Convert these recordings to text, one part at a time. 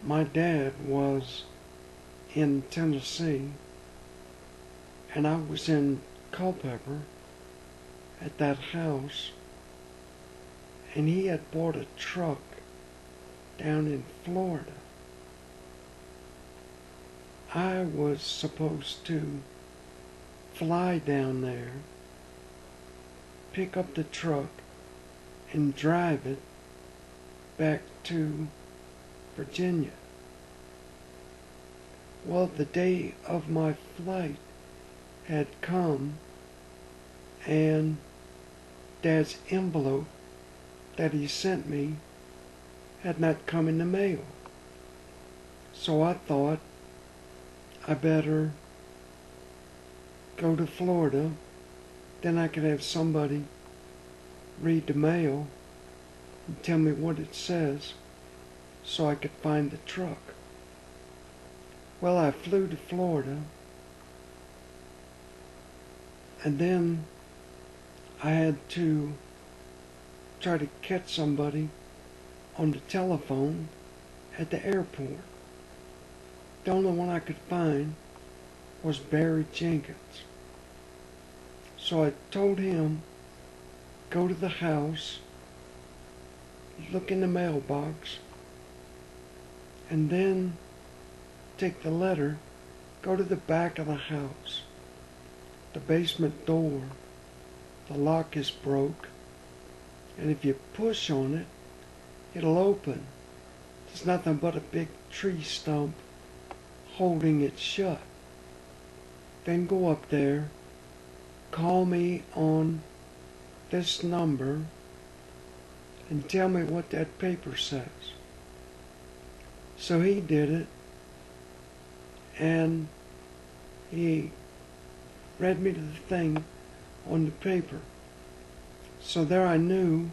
My dad was in Tennessee, and I was in Culpeper at that house, and he had bought a truck down in Florida. I was supposed to fly down there, pick up the truck, and drive it back to Virginia. Well, the day of my flight had come, and Dad's envelope that he sent me had not come in the mail. So I thought I better go to Florida, then I could have somebody read the mail and tell me what it says so I could find the truck. Well, I flew to Florida, and then I had to try to catch somebody on the telephone at the airport. The only one I could find was Barry Jenkins. So I told him, go to the house, look in the mailbox, and then take the letter, go to the back of the house. The basement door, the lock is broke, and if you push on it, it'll open. There's nothing but a big tree stump holding it shut. Then go up there, call me on this number, and tell me what that paper says. So he did it, and he read me the thing on the paper. So there I knew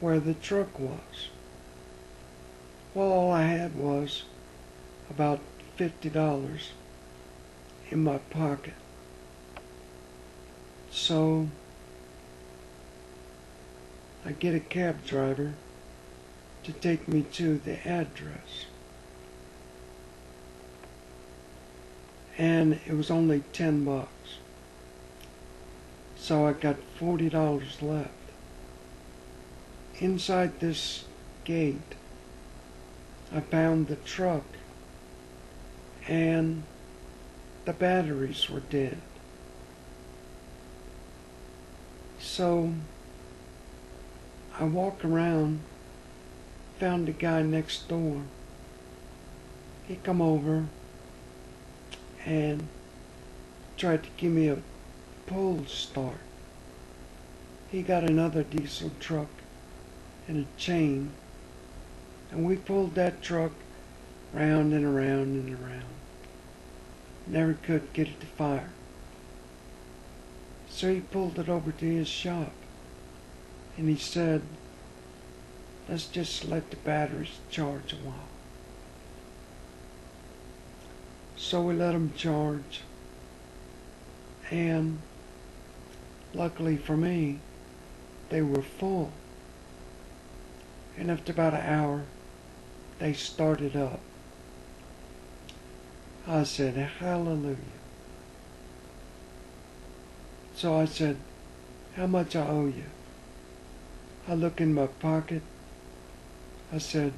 where the truck was. Well, all I had was about $50 in my pocket. So I get a cab driver to take me to the address. And it was only $10. So I got $40 left. Inside this gate, I found the truck, and the batteries were dead. So I walked around, found the guy next door. He come over and tried to give me a pull start. He got another diesel truck and a chain, and we pulled that truck round and around and around. Never could get it to fire. So he pulled it over to his shop, and he said, let's just let the batteries charge a while. So we let them charge, and luckily for me, they were full. And after about an hour, they started up. I said, hallelujah. So I said, how much I owe you? I look in my pocket. I said,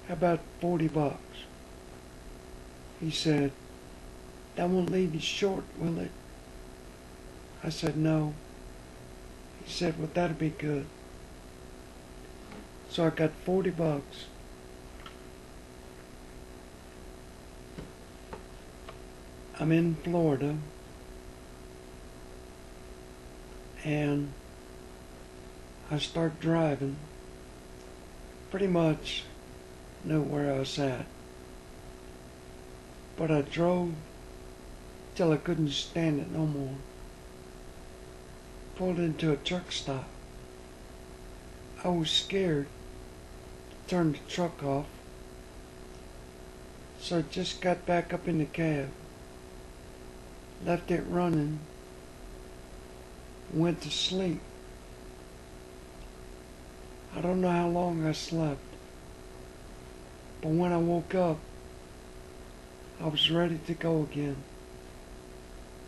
how about $40? He said, that won't leave you short, will it? I said, no. He said, well, that'll be good. So I got $40. I'm in Florida, and I start driving. Pretty much knew where I was at. But I drove till I couldn't stand it no more. Pulled into a truck stop. I was scared to turn the truck off, so I just got back up in the cab, left it running, went to sleep. I don't know how long I slept, But when I woke up, I was ready to go again.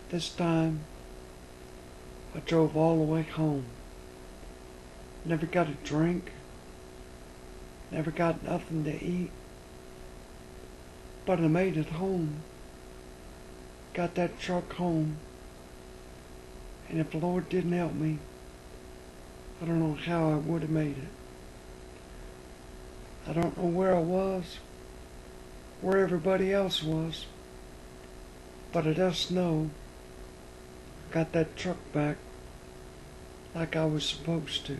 This time, I drove all the way home. Never got a drink. Never got nothing to eat. But I made it home. Got that truck home. And if the Lord didn't help me, I don't know how I would have made it. I don't know where I was, where everybody else was, but I just know I got that truck back like I was supposed to.